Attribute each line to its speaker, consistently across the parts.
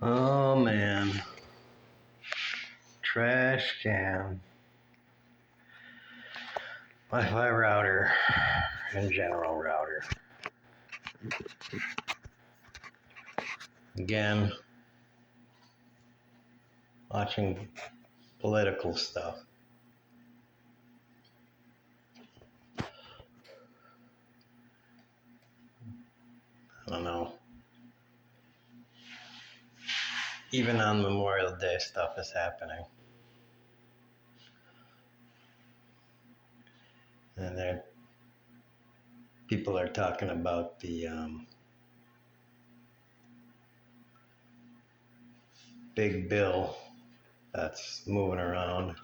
Speaker 1: Oh man, trash can, Wi-Fi router, and general router. Again, watching political stuff. I don't know. Even on Memorial Day, stuff is happening. And there, people are talking about the big bill that's moving around.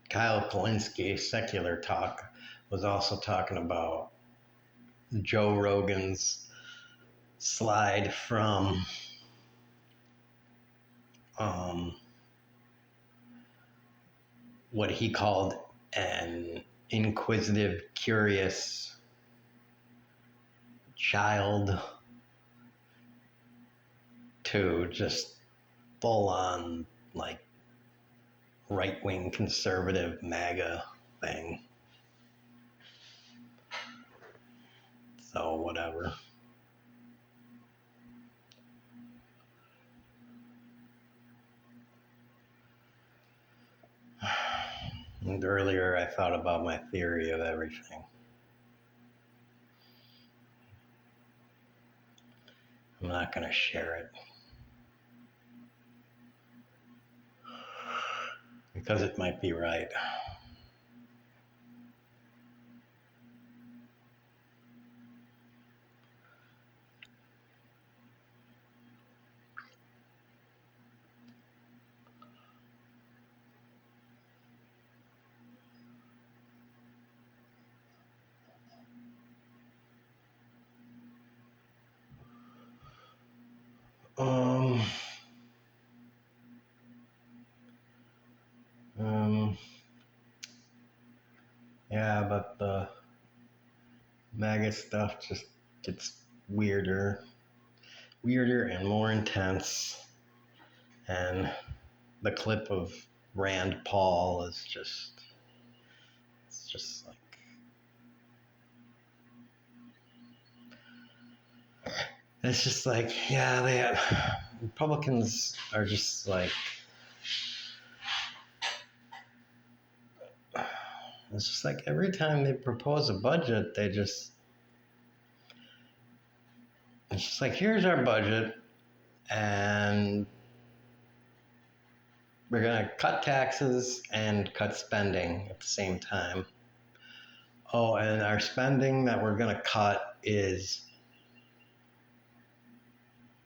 Speaker 1: Kyle Kulinski, Secular Talk, was also talking about Joe Rogan's slide from what he called an inquisitive, curious child to just full on like right-wing conservative MAGA thing. So whatever. And earlier I thought about my theory of everything. I'm not going to share it because it might be right. Um, yeah, but the MAGA stuff just gets weirder and more intense. And the clip of Rand Paul is it's just like, it's just like, yeah, Republicans are just like, it's just like every time they propose a budget, it's just like, here's our budget, and we're going to cut taxes and cut spending at the same time. Oh, and our spending that we're going to cut is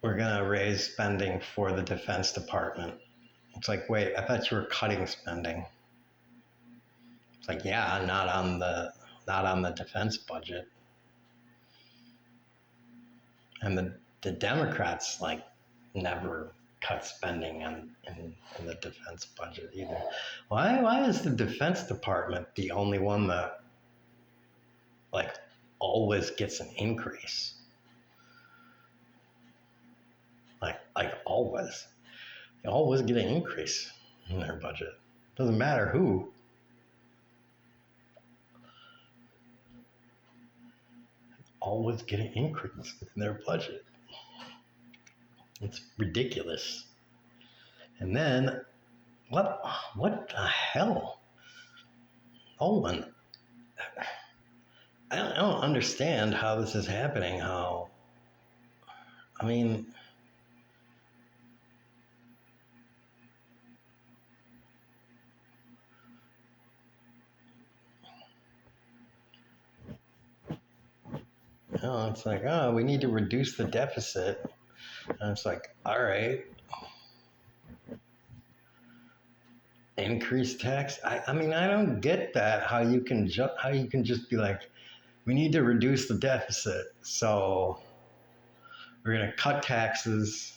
Speaker 1: we're going to raise spending for the Defense Department. It's like, wait, I thought you were cutting spending. It's like, yeah, not on the defense budget. And the Democrats like never cut spending in the defense budget either. Why is the Defense Department the only one that like always gets an increase? Like always. They always get an increase in their budget. Doesn't matter who. Always get an increase in their budget. It's ridiculous. And then what the hell? Owen, I don't understand how this is happening. I mean, it's like, oh, we need to reduce the deficit. And it's like, all right, increase tax. I mean, I don't get that. How you can just be like, we need to reduce the deficit, so we're gonna cut taxes.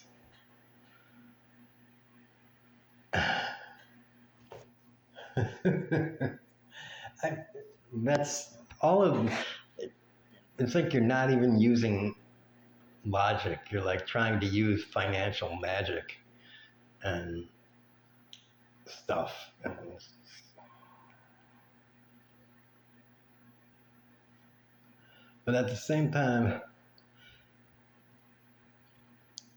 Speaker 1: That's all of it's like you're not even using logic. You're like trying to use financial magic and stuff. But at the same time,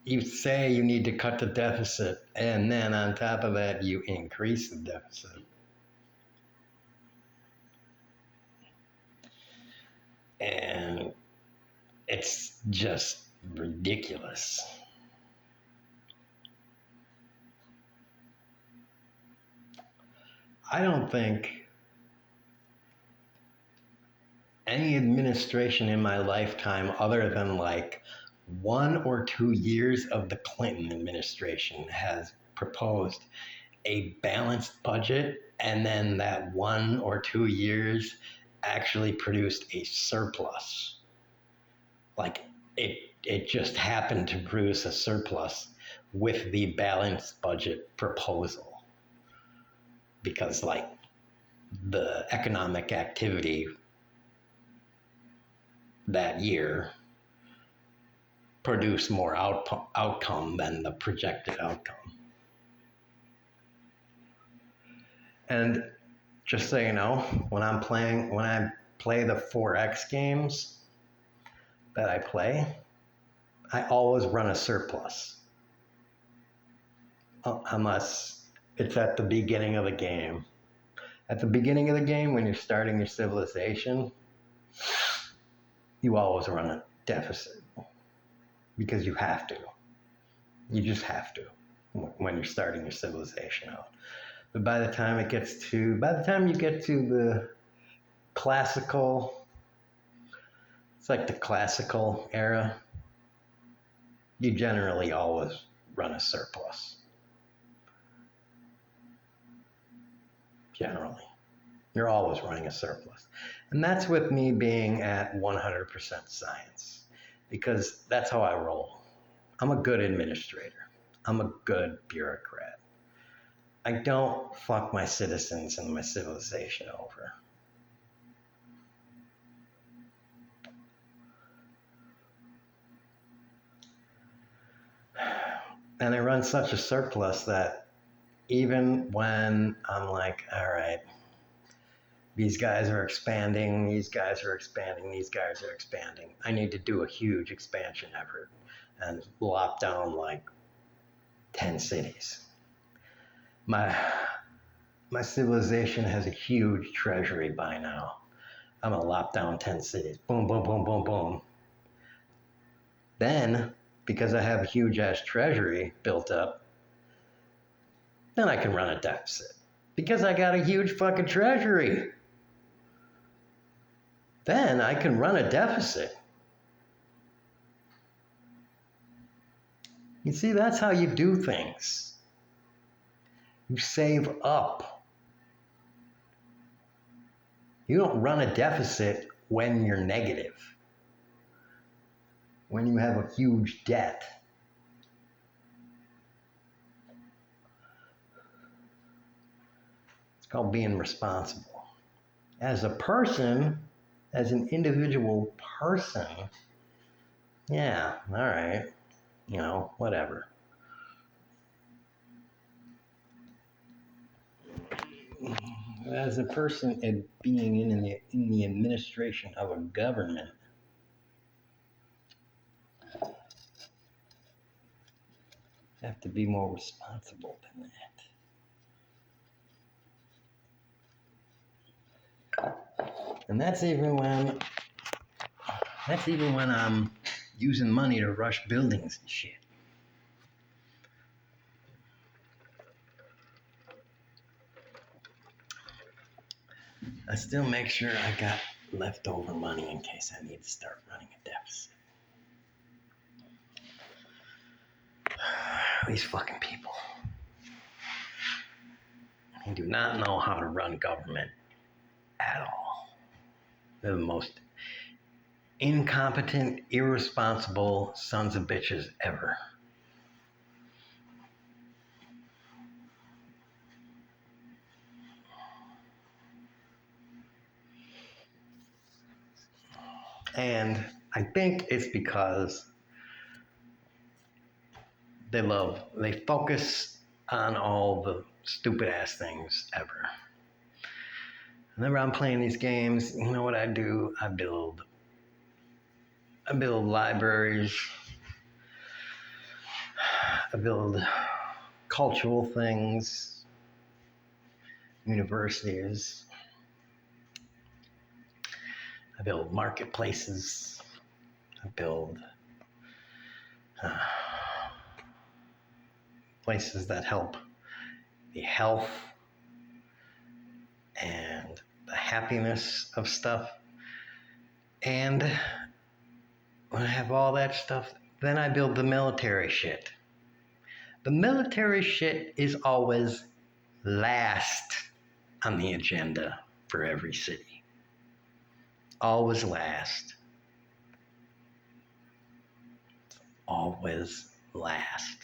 Speaker 1: you say you need to cut the deficit, and then on top of that, you increase the deficit. And it's just ridiculous. I don't think any administration in my lifetime, other than like 1 or 2 years of the Clinton administration, has proposed a balanced budget, and then that 1 or 2 years actually produced a surplus. Like it just happened to produce a surplus with the balanced budget proposal, because like the economic activity that year produced more outcome than the projected outcome. And just so you know, when I play the 4X games that I play, I always run a surplus. Unless it's at the beginning of the game. At the beginning of the game, when you're starting your civilization, you always run a deficit because you have to. You just have to when you're starting your civilization out. But by the time you get to the classical, it's like the classical era, you generally always run a surplus. Generally. You're always running a surplus. And that's with me being at 100% science, because that's how I roll. I'm a good administrator. I'm a good bureaucrat. I don't fuck my citizens and my civilization over. And I run such a surplus that even when I'm like, all right, these guys are expanding, these guys are expanding, these guys are expanding, I need to do a huge expansion effort and lop down like 10 cities. My civilization has a huge treasury by now. I'm gonna lop down 10 cities. Boom, boom, boom, boom, boom. Then, because I have a huge ass treasury built up, then I can run a deficit. Because I got a huge fucking treasury. Then I can run a deficit. You see, that's how you do things. You save up. You don't run a deficit when you're negative. When you have a huge debt. It's called being responsible. As a person, as an individual person, yeah, all right, whatever. As a person and being in the administration of a government, I have to be more responsible than that. And that's even when I'm using money to rush buildings and shit. I still make sure I got leftover money in case I need to start running a deficit. These fucking people. They do not know how to run government at all. They're the most incompetent, irresponsible sons of bitches ever. And I think it's because they focus on all the stupid ass things ever. Whenever I'm playing these games, you know what I do? I build libraries. I build cultural things, universities. I build marketplaces. I build uh, places that help the health and the happiness of stuff. And when I have all that stuff, then I build the military shit. The military shit is always last on the agenda for every city. Always last. Always last.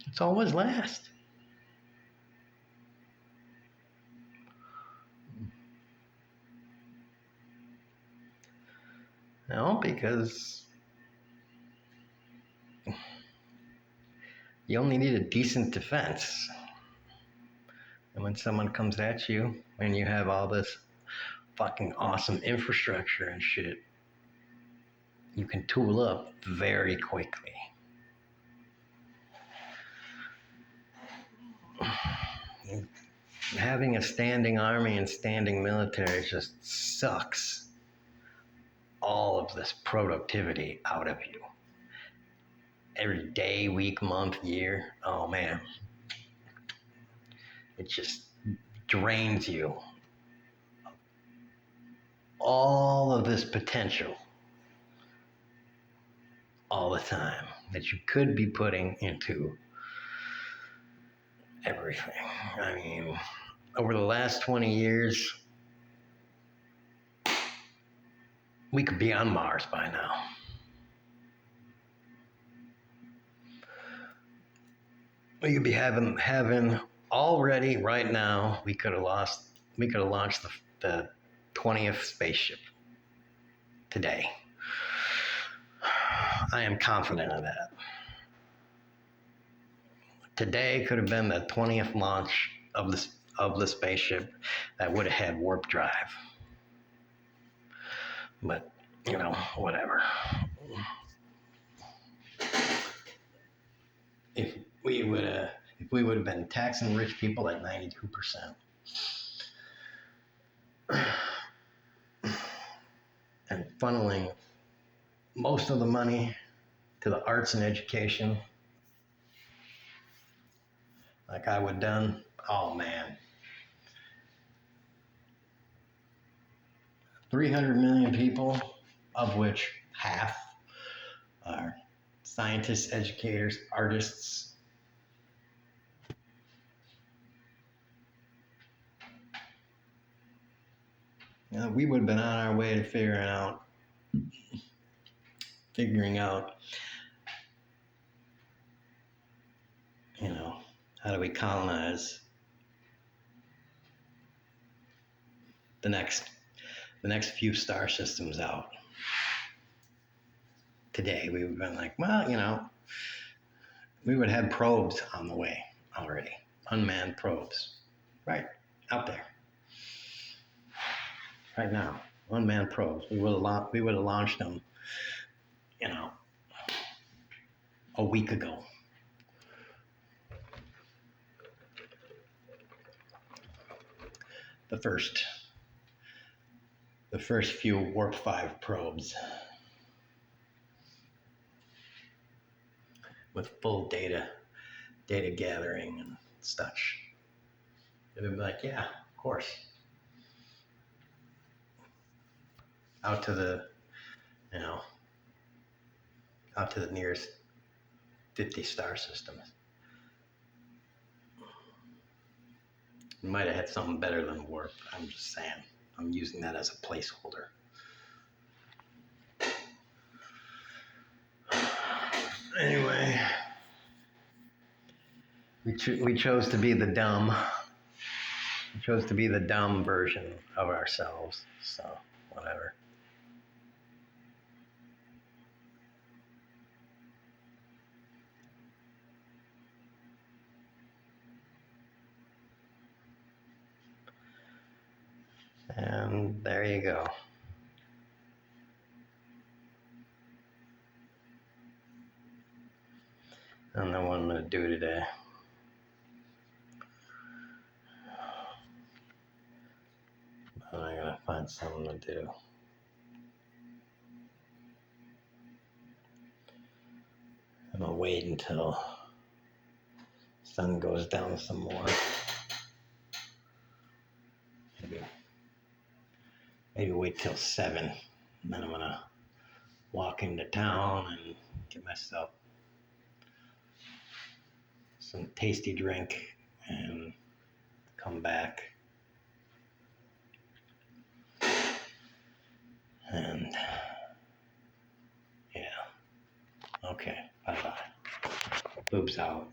Speaker 1: It's always last. No, because you only need a decent defense. And when someone comes at you and you have all this fucking awesome infrastructure and shit, you can tool up very quickly. Having a standing army and standing military just sucks all of this productivity out of you. Every day, week, month, year, oh man. It just drains you all of this potential all the time that you could be putting into everything. I mean, over the last 20 years, we could be on Mars by now. We could be having already right now. We could have launched the 20th spaceship today. I am confident of that. Today could have been the 20th launch of the spaceship that would have had warp drive. But, you know, whatever. If we would have been taxing rich people at 92%. And funneling most of the money to the arts and education, like I would have done, oh man. 300 million people, of which half are scientists, educators, artists. You know, we would have been on our way to figuring out, you know, how do we colonize the next few star systems out. Today we would have been like, well, you know, we would have probes on the way already, unmanned probes, right out there, right now, unmanned probes. We would have launched them, you know, a week ago. The first few Warp 5 probes with full data gathering and such. It would be like, yeah, of course. Out to the nearest 50 star systems. You might have had something better than warp. I'm just saying. I'm using that as a placeholder. Anyway, We chose to be the dumb. We chose to be the dumb version of ourselves. So, whatever. And there you go. I don't know what I'm going to do today. But I gotta find something to do. I'm gonna wait until sun goes down some more. Maybe wait till 7. And then I'm gonna walk into town and get myself some tasty drink and come back. And yeah. Okay. Bye bye. Boobs out.